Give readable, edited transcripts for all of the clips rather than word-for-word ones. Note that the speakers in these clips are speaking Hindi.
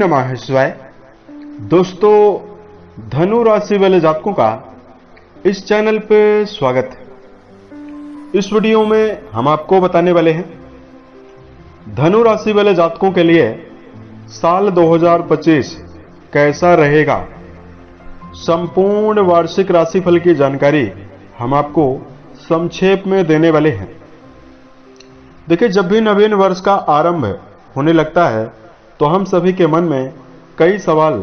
नमः शिवाय। दोस्तों, धनु राशि वाले जातकों का इस चैनल पे स्वागत है। इस वीडियो में हम आपको बताने वाले हैं धनु राशि वाले जातकों के लिए साल 2025 कैसा रहेगा। संपूर्ण वार्षिक राशिफल की जानकारी हम आपको संक्षेप में देने वाले हैं। देखिए, जब भी नवीन वर्ष का आरंभ होने लगता है तो हम सभी के मन में कई सवाल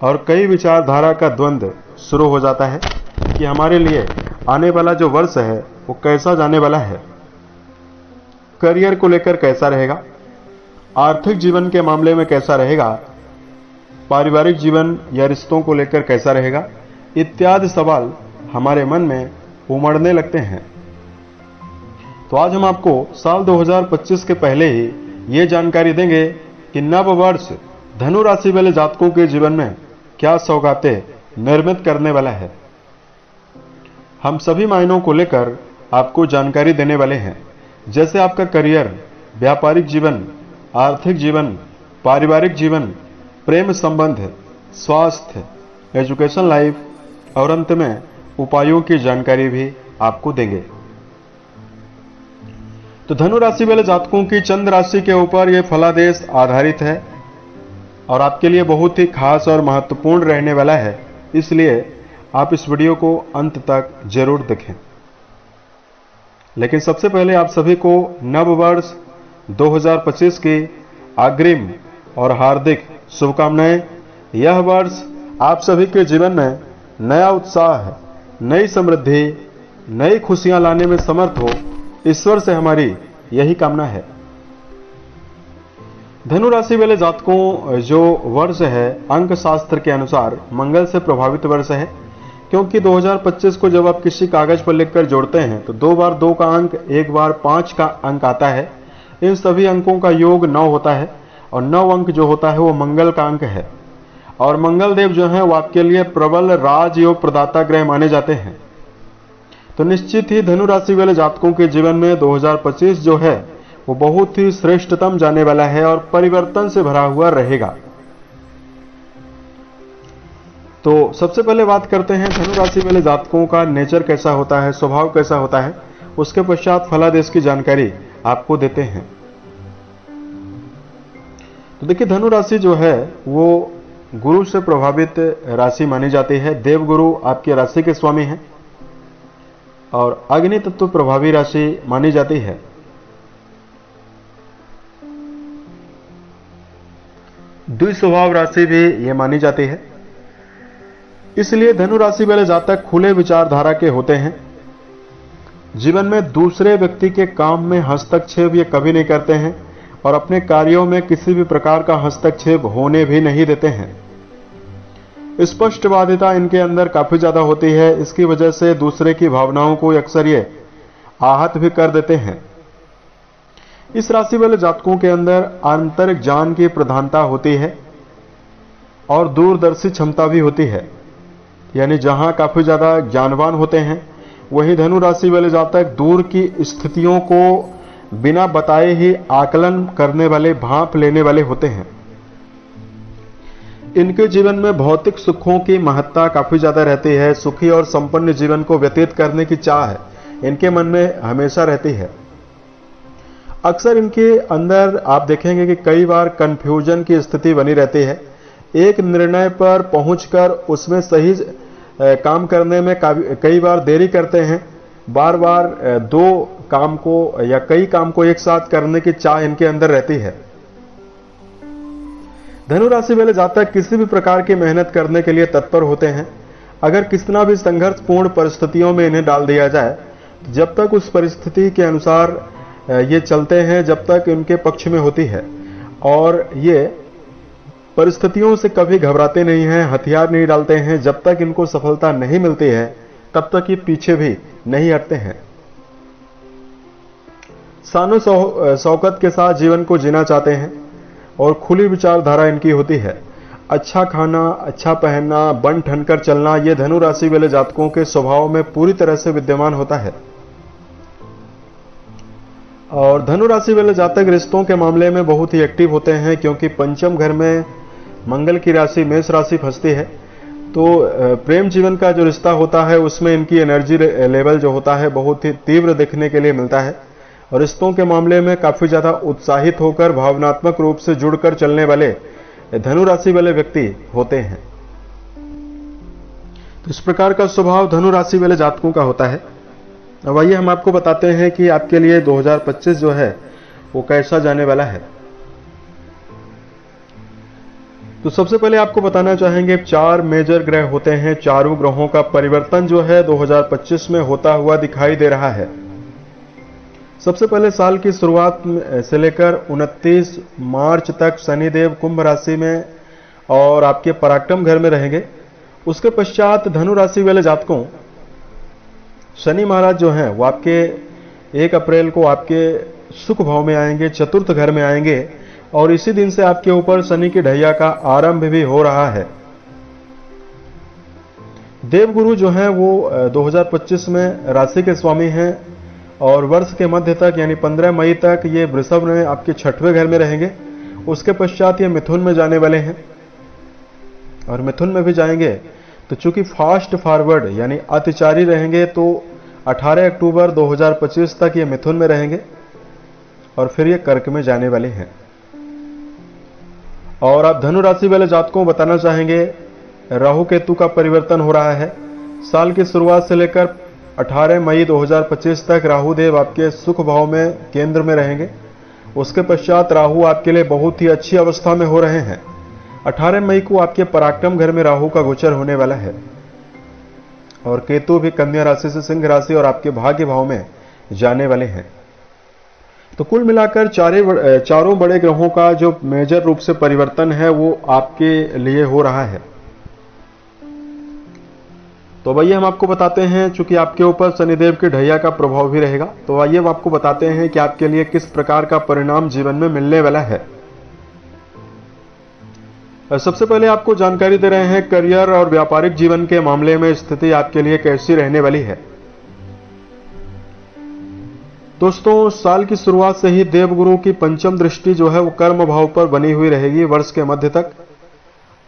और कई विचारधारा का द्वंद्व शुरू हो जाता है कि हमारे लिए आने वाला जो वर्ष है वो कैसा जाने वाला है। करियर को लेकर कैसा रहेगा, आर्थिक जीवन के मामले में कैसा रहेगा, पारिवारिक जीवन या रिश्तों को लेकर कैसा रहेगा, इत्यादि सवाल हमारे मन में उमड़ने लगते हैं। तो आज हम आपको साल 2025 के पहले ही ये जानकारी देंगे कि नव वर्ष धनु राशि वाले जातकों के जीवन में क्या सौगातें निर्मित करने वाला है। हम सभी मायनों को लेकर आपको जानकारी देने वाले हैं, जैसे आपका करियर, व्यापारिक जीवन, आर्थिक जीवन, पारिवारिक जीवन, प्रेम संबंध, स्वास्थ्य, एजुकेशन लाइफ और अंत में उपायों की जानकारी भी आपको देंगे। तो धनु राशि वाले जातकों की चंद्र राशि के ऊपर यह फलादेश आधारित है और आपके लिए बहुत ही खास और महत्वपूर्ण रहने वाला है, इसलिए आप इस वीडियो को अंत तक जरूर देखें। लेकिन सबसे पहले आप सभी को नव वर्ष 2025 की अग्रिम और हार्दिक शुभकामनाएं। यह वर्ष आप सभी के जीवन में नया उत्साह, नई समृद्धि, नई खुशियां लाने में समर्थ हो, ईश्वर से हमारी यही कामना है। धनु राशि वाले जातकों जो वर्ष है अंक शास्त्र के अनुसार मंगल से प्रभावित वर्ष है, क्योंकि 2025 को जब आप किसी कागज पर लिखकर जोड़ते हैं तो 2 बार 2 का अंक, 1 बार 5 का अंक आता है। इन सभी अंकों का योग 9 होता है और 9 अंक जो होता है वो मंगल का अंक है। और मंगल देव जो है वो आपके लिए प्रबल राजयोग प्रदाता ग्रह माने जाते हैं। तो निश्चित ही धनु राशि वाले जातकों के जीवन में 2025 जो है वो बहुत ही श्रेष्ठतम जाने वाला है और परिवर्तन से भरा हुआ रहेगा। तो सबसे पहले बात करते हैं धनु राशि वाले जातकों का नेचर कैसा होता है, स्वभाव कैसा होता है। उसके पश्चात फलादेश की जानकारी आपको देते हैं। तो देखिए, धनु राशि जो है वो गुरु से प्रभावित राशि मानी जाती है। देवगुरु आपकी राशि के स्वामी हैं और अग्नि तत्व प्रभावी राशि मानी जाती है। द्विस्वभाव राशि भी ये मानी जाती है। इसलिए धनु राशि वाले जातक खुले विचारधारा के होते हैं। जीवन में दूसरे व्यक्ति के काम में हस्तक्षेप ये कभी नहीं करते हैं और अपने कार्यों में किसी भी प्रकार का हस्तक्षेप होने भी नहीं देते हैं। स्पष्टवादिता इनके अंदर काफी ज्यादा होती है। इसकी वजह से दूसरे की भावनाओं को अक्सर ये आहत भी कर देते हैं। इस राशि वाले जातकों के अंदर आंतरिक ज्ञान की प्रधानता होती है और दूरदर्शी क्षमता भी होती है। यानी जहां काफी ज्यादा ज्ञानवान होते हैं वही धनु राशि वाले जातक दूर की स्थितियों को बिना बताए ही आकलन करने वाले, भांप लेने वाले होते हैं। इनके जीवन में भौतिक सुखों की महत्ता काफी ज्यादा रहती है। सुखी और संपन्न जीवन को व्यतीत करने की चाह इनके मन में हमेशा रहती है। अक्सर इनके अंदर आप देखेंगे कि कई बार कंफ्यूजन की स्थिति बनी रहती है। एक निर्णय पर पहुंचकर उसमें सही काम करने में कई बार देरी करते हैं। बार बार 2 काम को या कई काम को एक साथ करने की चाह इनके अंदर रहती है। धनु राशि वाले जातक किसी भी प्रकार की मेहनत करने के लिए तत्पर होते हैं। अगर कितना भी संघर्षपूर्ण परिस्थितियों में इन्हें डाल दिया जाए, जब तक उस परिस्थिति के अनुसार ये चलते हैं, जब तक इनके पक्ष में होती है और ये परिस्थितियों से कभी घबराते नहीं हैं, हथियार नहीं डालते हैं। जब तक इनको सफलता नहीं मिलती है तब तक ये पीछे भी नहीं हटते हैं। शानो शौकत के साथ जीवन को जीना चाहते हैं और खुली विचारधारा इनकी होती है। अच्छा खाना, अच्छा पहनना, बन ठनकर चलना, यह धनु राशि वाले जातकों के स्वभाव में पूरी तरह से विद्यमान होता है। और धनु राशि वाले जातक रिश्तों के मामले में बहुत ही एक्टिव होते हैं, क्योंकि पंचम घर में मंगल की राशि मेष राशि फंसती है, तो प्रेम जीवन का जो रिश्ता होता है उसमें इनकी एनर्जी लेवल जो होता है बहुत ही तीव्र देखने के लिए मिलता है, और रिश्तों के मामले में काफी ज्यादा उत्साहित होकर भावनात्मक रूप से जुड़कर चलने वाले धनु राशि वाले व्यक्ति होते हैं। तो इस प्रकार का स्वभाव धनु राशि वाले जातकों का होता है। अब आइए हम आपको बताते हैं कि आपके लिए 2025 जो है वो कैसा जाने वाला है। तो सबसे पहले आपको बताना चाहेंगे 4 मेजर ग्रह होते हैं, चारों ग्रहों का परिवर्तन जो है 2025 में होता हुआ दिखाई दे रहा है। सबसे पहले साल की शुरुआत से लेकर 29 मार्च तक शनिदेव कुंभ राशि में और आपके पराक्रम घर में रहेंगे। उसके पश्चात धनु राशि वाले जातकों, शनि महाराज जो हैं वो आपके 1 अप्रैल को आपके सुख भाव में आएंगे, चतुर्थ घर में आएंगे, और इसी दिन से आपके ऊपर शनि की ढैया का आरंभ भी हो रहा है। देवगुरु जो हैं वो 2025 में राशि के स्वामी हैं और वर्ष के मध्य तक यानी 15 मई तक ये वृषभ में आपके 6वें घर में रहेंगे। उसके पश्चात ये मिथुन में जाने वाले हैं, और मिथुन में भी जाएंगे तो चूंकि फास्ट फॉरवर्ड यानी अतिचारी रहेंगे तो 18 अक्टूबर 2025 तक ये मिथुन में रहेंगे और फिर ये कर्क में जाने वाले हैं। और आप धनु राशि वाले जातकों को बताना चाहेंगे राहु केतु का परिवर्तन हो रहा है। साल की शुरुआत से लेकर 18 मई 2025 तक राहु देव आपके सुख भाव में केंद्र में रहेंगे। उसके पश्चात राहु आपके लिए बहुत ही अच्छी अवस्था में हो रहे हैं। 18 मई को आपके पराक्रम घर में राहु का गोचर होने वाला है, और केतु भी कन्या राशि से सिंह राशि और आपके भाग्य भाव में जाने वाले हैं। तो कुल मिलाकर चारों बड़े ग्रहों का जो मेजर रूप से परिवर्तन है वो आपके लिए हो रहा है। तो भैया हम आपको बताते हैं, चूंकि आपके ऊपर शनिदेव की ढैया का प्रभाव भी रहेगा, तो आइए हम आपको बताते हैं कि आपके लिए किस प्रकार का परिणाम जीवन में मिलने वाला है। सबसे पहले आपको जानकारी दे रहे हैं करियर और व्यापारिक जीवन के मामले में स्थिति आपके लिए कैसी रहने वाली है। दोस्तों, साल की शुरुआत से ही देवगुरु की पंचम दृष्टि जो है वो कर्म भाव पर बनी हुई रहेगी वर्ष के मध्य तक,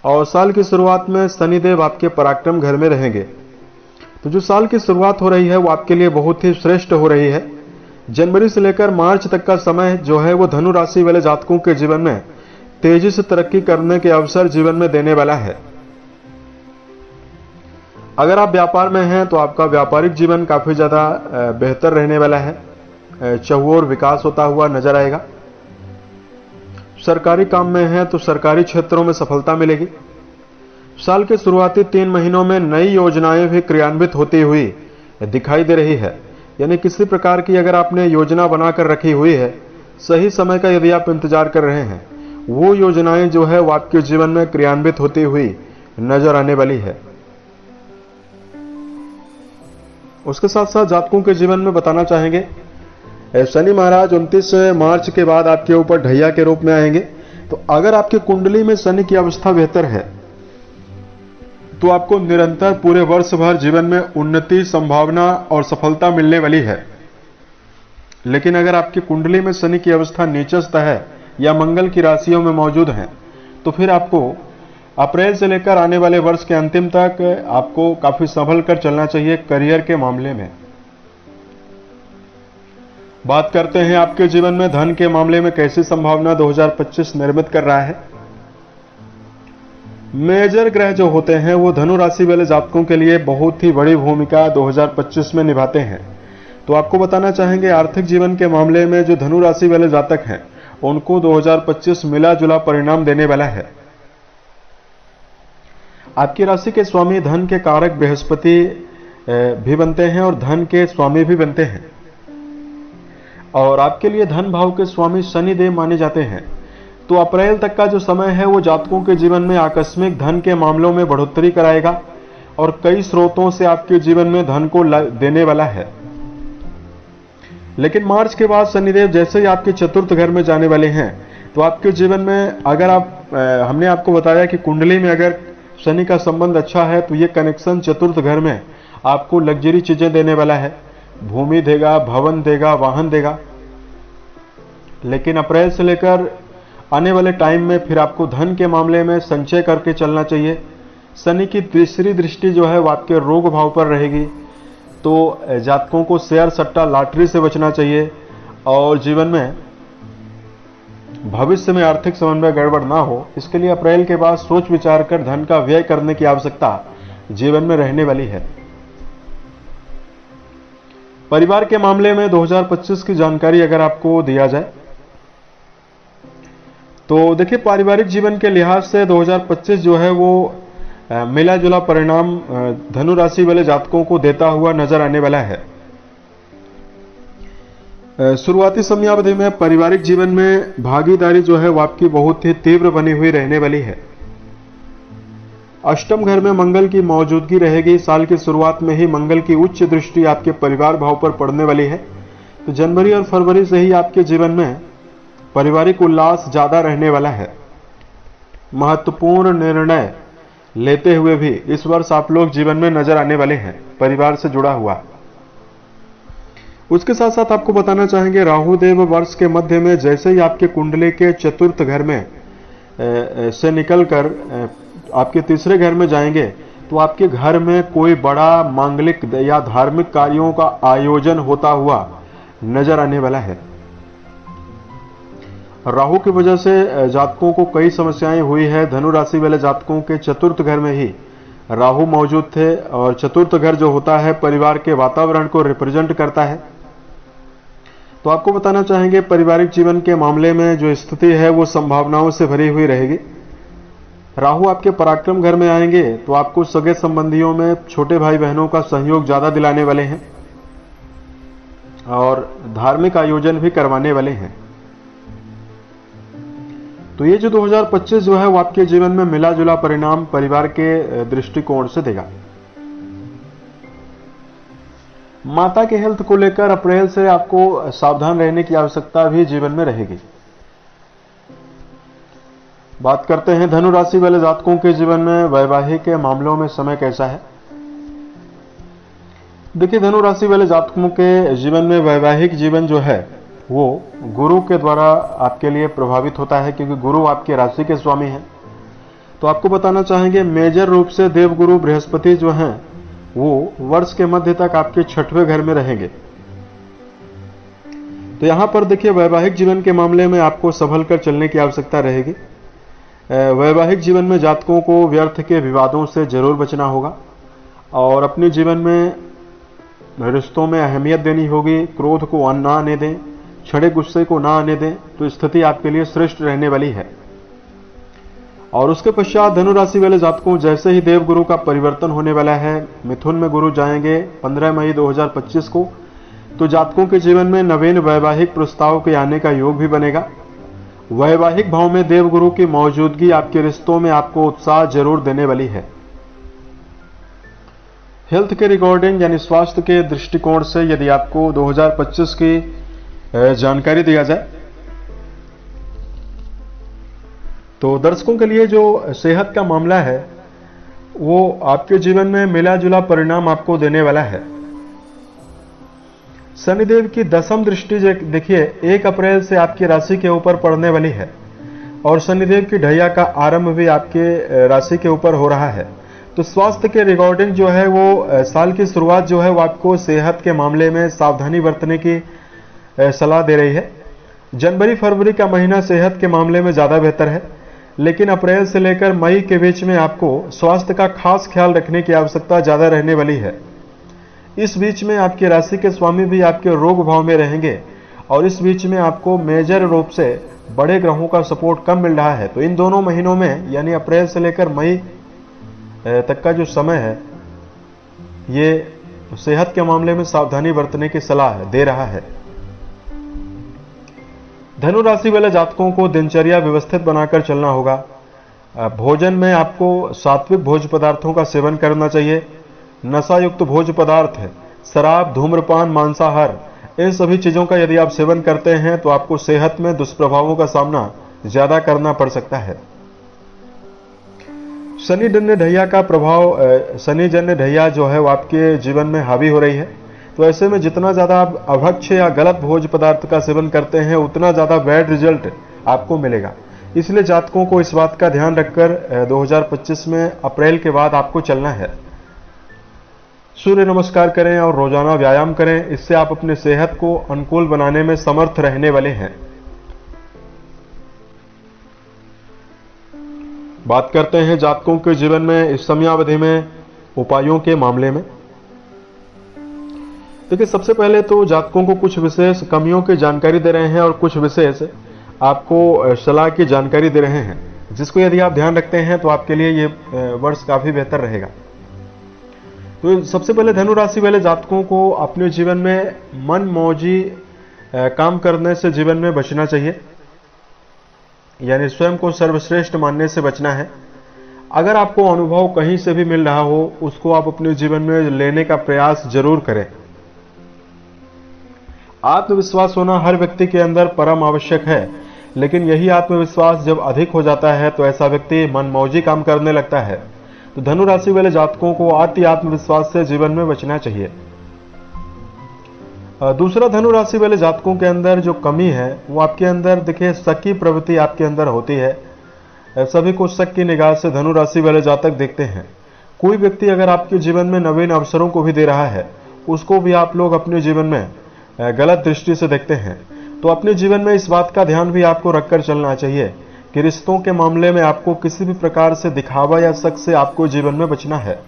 और साल की शुरुआत में शनिदेव आपके पराक्रम घर में रहेंगे। तो जो साल की शुरुआत हो रही है वो आपके लिए बहुत ही श्रेष्ठ हो रही है। जनवरी से लेकर मार्च तक का समय जो है वो धनु राशि वाले जातकों के जीवन में तेजी से तरक्की करने के अवसर जीवन में देने वाला है। अगर आप व्यापार में हैं तो आपका व्यापारिक जीवन काफी ज्यादा बेहतर रहने वाला है, चहुओर विकास होता हुआ नजर आएगा। सरकारी काम में है तो सरकारी क्षेत्रों में सफलता मिलेगी। साल के शुरुआती 3 महीनों में नई योजनाएं भी क्रियान्वित होती हुई दिखाई दे रही है। यानी किसी प्रकार की अगर आपने योजना बनाकर रखी हुई है, सही समय का यदि आप इंतजार कर रहे हैं, वो योजनाएं जो है वो आपके जीवन में क्रियान्वित होती हुई नजर आने वाली है। उसके साथ साथ जातकों के जीवन में बताना चाहेंगे शनि महाराज 29 मार्च के बाद आपके ऊपर ढैया के रूप में आएंगे। तो अगर आपकी कुंडली में शनि की अवस्था बेहतर है तो आपको निरंतर पूरे वर्ष भर जीवन में उन्नति, संभावना और सफलता मिलने वाली है। लेकिन अगर आपकी कुंडली में शनि की अवस्था नीचस्थ है या मंगल की राशियों में मौजूद है तो फिर आपको अप्रैल से लेकर आने वाले वर्ष के अंतिम तक आपको काफी संभल कर चलना चाहिए करियर के मामले में। बात करते हैं आपके जीवन में धन के मामले में कैसी संभावना 2025 निर्मित कर रहा है। मेजर ग्रह जो होते हैं वो धनु राशि वाले जातकों के लिए बहुत ही बड़ी भूमिका 2025 में निभाते हैं। तो आपको बताना चाहेंगे आर्थिक जीवन के मामले में जो धनु राशि वाले जातक हैं उनको 2025 मिला जुला परिणाम देने वाला है। आपकी राशि के स्वामी धन के कारक बृहस्पति भी बनते हैं और धन के स्वामी भी बनते हैं, और आपके लिए धन भाव के स्वामी शनिदेव माने जाते हैं। तो अप्रैल तक का जो समय है वो जातकों के जीवन में आकस्मिक धन के मामलों में बढ़ोतरी कराएगा और कई स्रोतों से आपके जीवन में धन को देने वाला है। लेकिन मार्च के बाद शनिदेव जैसे ही आपके चतुर्थ घर में जाने वाले हैं तो आपके जीवन में अगर हमने आपको बताया कि कुंडली में अगर शनि का संबंध अच्छा है तो ये कनेक्शन चतुर्थ घर में आपको लग्जरी चीजें देने वाला है, भूमि देगा, भवन देगा, वाहन देगा। लेकिन अप्रैल से लेकर आने वाले टाइम में फिर आपको धन के मामले में संचय करके चलना चाहिए। शनि की तीसरी दृष्टि जो है वो आपके रोग भाव पर रहेगी, तो जातकों को शेयर सट्टा लॉटरी से बचना चाहिए और जीवन में भविष्य में आर्थिक समन्वय गड़बड़ ना हो, इसके लिए अप्रैल के बाद सोच विचार कर धन का व्यय करने की आवश्यकता जीवन में रहने वाली है। परिवार के मामले में 2025 की जानकारी अगर आपको दिया जाए तो देखिए, पारिवारिक जीवन के लिहाज से 2025 जो है वो मिला जुला परिणाम धनु राशि वाले जातकों को देता हुआ नजर आने वाला है। शुरुआती समयावधि में पारिवारिक जीवन में भागीदारी जो है वो आपकी बहुत ही तीव्र बनी हुई रहने वाली है। अष्टम घर में मंगल की मौजूदगी रहेगी। साल की शुरुआत में ही मंगल की उच्च दृष्टि आपके परिवार भाव पर पड़ने वाली है, तो जनवरी और फरवरी से ही आपके जीवन में पारिवारिक उल्लास ज्यादा रहने वाला है। महत्वपूर्ण निर्णय लेते हुए भी इस वर्ष आप लोग जीवन में नजर आने वाले हैं परिवार से जुड़ा हुआ। उसके साथ साथ आपको बताना चाहेंगे, राहु देव वर्ष के मध्य में जैसे ही आपके कुंडली के चतुर्थ घर में से निकलकर आपके तीसरे घर में जाएंगे, तो आपके घर में कोई बड़ा मांगलिक या धार्मिक कार्यों का आयोजन होता हुआ नजर आने वाला है। राहु की वजह से जातकों को कई समस्याएं हुई है। धनु राशि वाले जातकों के चतुर्थ घर में ही राहु मौजूद थे और चतुर्थ घर जो होता है परिवार के वातावरण को रिप्रेजेंट करता है। तो आपको बताना चाहेंगे, पारिवारिक जीवन के मामले में जो स्थिति है वो संभावनाओं से भरी हुई रहेगी। राहु आपके पराक्रम घर में आएंगे तो आपको सगे संबंधियों में छोटे भाई बहनों का सहयोग ज्यादा दिलाने वाले हैं और धार्मिक आयोजन भी करवाने वाले हैं। तो ये जो 2025 जो है वो आपके जीवन में मिला जुला परिणाम परिवार के दृष्टिकोण से देगा। माता के हेल्थ को लेकर अप्रैल से आपको सावधान रहने की आवश्यकता भी जीवन में रहेगी। बात करते हैं धनु राशि वाले जातकों के जीवन में वैवाहिक मामलों में समय कैसा है। देखिए, धनु राशि वाले जातकों के जीवन में वैवाहिक जीवन जो है वो गुरु के द्वारा आपके लिए प्रभावित होता है, क्योंकि गुरु आपके राशि के स्वामी हैं। तो आपको बताना चाहेंगे, मेजर रूप से देवगुरु बृहस्पति जो हैं वो वर्ष के मध्य तक आपके छठवें घर में रहेंगे। तो यहां पर देखिए, वैवाहिक जीवन के मामले में आपको संभल कर चलने की आवश्यकता रहेगी। वैवाहिक जीवन में जातकों को व्यर्थ के विवादों से जरूर बचना होगा और अपने जीवन में रिश्तों में अहमियत देनी होगी। क्रोध को ना आने दें, छड़े गुस्से को ना आने दें, तो स्थिति आपके लिए श्रेष्ठ रहने वाली है। और उसके पश्चात धनु राशि वाले जातकों, जैसे ही देवगुरु का परिवर्तन होने वाला है, मिथुन में गुरु जाएंगे 15 मई 2025 को, तो जातकों के जीवन में नवीन वैवाहिक प्रस्ताव के आने का योग भी बनेगा। वैवाहिक भाव में देवगुरु की मौजूदगी आपके रिश्तों में आपको उत्साह जरूर देने वाली है। हेल्थ के रिकॉर्डिंग यानी स्वास्थ्य के दृष्टिकोण से यदि आपको 2025 की जानकारी दिया जाए तो दर्शकों के लिए जो सेहत का मामला है वो आपके जीवन में मिला जुला परिणाम आपको देने वाला है। शनिदेव की दसम दृष्टि देखिए 1 अप्रैल से आपकी राशि के ऊपर पड़ने वाली है और शनिदेव की ढैया का आरंभ भी आपके राशि के ऊपर हो रहा है। तो स्वास्थ्य के रिकॉर्डिंग जो है वो साल की शुरुआत जो है वो आपको सेहत के मामले में सावधानी बरतने की सलाह दे रही है। जनवरी फरवरी का महीना सेहत के मामले में ज्यादा बेहतर है, लेकिन अप्रैल से लेकर मई के बीच में आपको स्वास्थ्य का खास ख्याल रखने की आवश्यकता ज्यादा रहने वाली है। इस बीच में आपकी राशि के स्वामी भी आपके रोग भाव में रहेंगे और इस बीच में आपको मेजर रूप से बड़े ग्रहों का सपोर्ट कम मिल रहा है। तो इन दोनों महीनों में यानी अप्रैल से लेकर मई तक का जो समय है ये सेहत के मामले में सावधानी बरतने की सलाह दे रहा है। धनु राशि वाले जातकों को दिनचर्या व्यवस्थित बनाकर चलना होगा। भोजन में आपको सात्विक भोज्य पदार्थों का सेवन करना चाहिए। नशा युक्त भोज्य पदार्थ है, शराब, धूम्रपान, मांसाहार, इन सभी चीजों का यदि आप सेवन करते हैं तो आपको सेहत में दुष्प्रभावों का सामना ज्यादा करना पड़ सकता है। शनि जन्य ढैया का प्रभाव, शनि जन्य ढैया जो है वो आपके जीवन में हावी हो रही है। तो ऐसे में जितना ज्यादा आप अभक्ष्य या गलत भोज्य पदार्थ का सेवन करते हैं उतना ज्यादा बैड रिजल्ट आपको मिलेगा। इसलिए जातकों को इस बात का ध्यान रखकर 2025 में अप्रैल के बाद आपको चलना है। सूर्य नमस्कार करें और रोजाना व्यायाम करें, इससे आप अपनी सेहत को अनुकूल बनाने में समर्थ रहने वाले हैं। बात करते हैं जातकों के जीवन में इस समयावधि में उपायों के मामले में। देखिए, सबसे पहले तो जातकों को कुछ विशेष कमियों की जानकारी दे रहे हैं और कुछ विशेष आपको सलाह की जानकारी दे रहे हैं, जिसको यदि आप ध्यान रखते हैं तो आपके लिए ये वर्ष काफी बेहतर रहेगा। तो सबसे पहले धनु राशि वाले जातकों को अपने जीवन में मन मौजी काम करने से जीवन में बचना चाहिए, यानी स्वयं को सर्वश्रेष्ठ मानने से बचना है। अगर आपको अनुभव कहीं से भी मिल रहा हो, उसको आप अपने जीवन में लेने का प्रयास जरूर करें। आत्मविश्वास होना हर व्यक्ति के अंदर परम आवश्यक है, लेकिन यही आत्मविश्वास जब अधिक हो जाता है तो ऐसा व्यक्ति मनमौजी काम करने लगता है। तो धनु राशि वाले जातकों को अति आत्मविश्वास से जीवन में बचना चाहिए। दूसरा, धनु राशि वाले जातकों के अंदर जो कमी है वो आपके अंदर देखिए शक की प्रवृत्ति आपके अंदर होती है। सभी को शक की निगाह से धनु राशि वाले जातक देखते हैं। कोई व्यक्ति अगर आपके जीवन में नवीन अवसरों को भी दे रहा है, उसको भी आप लोग अपने जीवन में गलत दृष्टि से देखते हैं। तो अपने जीवन में इस बात का ध्यान भी आपको रखकर चलना चाहिए कि रिश्तों के मामले में आपको किसी भी प्रकार से दिखावा या शक से आपको जीवन में बचना है।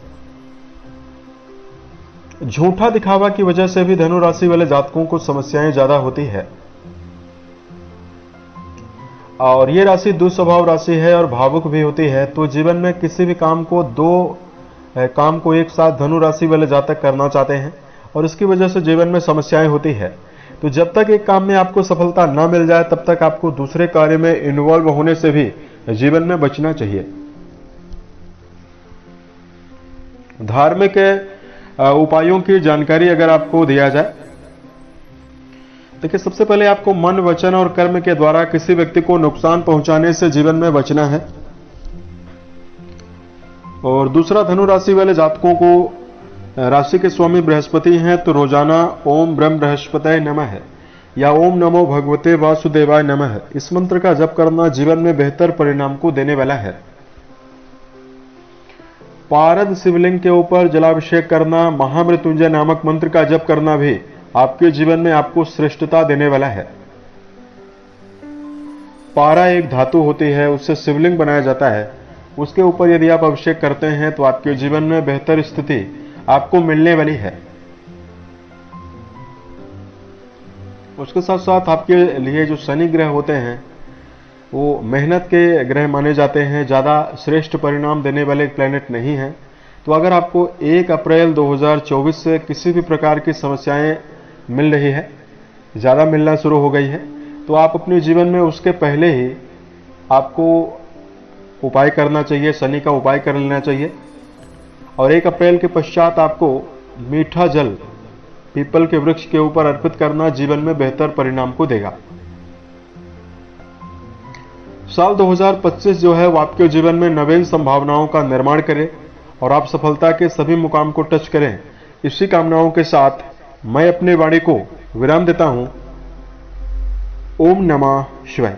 झूठा दिखावा की वजह से भी धनु राशि वाले जातकों को समस्याएं ज्यादा होती है। और ये राशि दुस्वभाव राशि है और भावुक भी होती है। तो जीवन में किसी भी काम को एक साथ धनु राशि वाले जातक करना चाहते हैं और इसकी वजह से जीवन में समस्याएं होती है। तो जब तक एक काम में आपको सफलता ना मिल जाए, तब तक आपको दूसरे कार्य में इन्वॉल्व होने से भी जीवन में बचना चाहिए। धार्मिक उपायों की जानकारी अगर आपको दिया जाए, देखिए, सबसे पहले आपको मन, वचन और कर्म के द्वारा किसी व्यक्ति को नुकसान पहुंचाने से जीवन में बचना है। और दूसरा, धनु राशि वाले जातकों को राशि के स्वामी बृहस्पति हैं, तो रोजाना ओम ब्रह्म बृहस्पतये नमः या ओम नमो भगवते वासुदेवाय नमः इस मंत्र का जप करना जीवन में बेहतर परिणाम को देने वाला है। पारद शिवलिंग के ऊपर जलाभिषेक करना, महामृत्युंजय नामक मंत्र का जप करना भी आपके जीवन में आपको श्रेष्ठता देने वाला है। पारा एक धातु होती है, उससे शिवलिंग बनाया जाता है। उसके ऊपर यदि आप अभिषेक करते हैं तो आपके जीवन में बेहतर स्थिति आपको मिलने वाली है। उसके साथ साथ आपके लिए जो शनि ग्रह होते हैं वो मेहनत के ग्रह माने जाते हैं, ज्यादा श्रेष्ठ परिणाम देने वाले प्लेनेट नहीं हैं। तो अगर आपको 1 अप्रैल 2024 से किसी भी प्रकार की समस्याएं मिल रही है, ज्यादा मिलना शुरू हो गई है, तो आप अपने जीवन में उसके पहले ही आपको उपाय करना चाहिए, शनि का उपाय कर लेना चाहिए। और 1 अप्रैल के पश्चात आपको मीठा जल पीपल के वृक्ष के ऊपर अर्पित करना जीवन में बेहतर परिणाम को देगा। साल 2025 जो है वो आपके जीवन में नवीन संभावनाओं का निर्माण करे और आप सफलता के सभी मुकाम को टच करें। इसी कामनाओं के साथ मैं अपने वाणी को विराम देता हूं। ओम नमः शिवाय।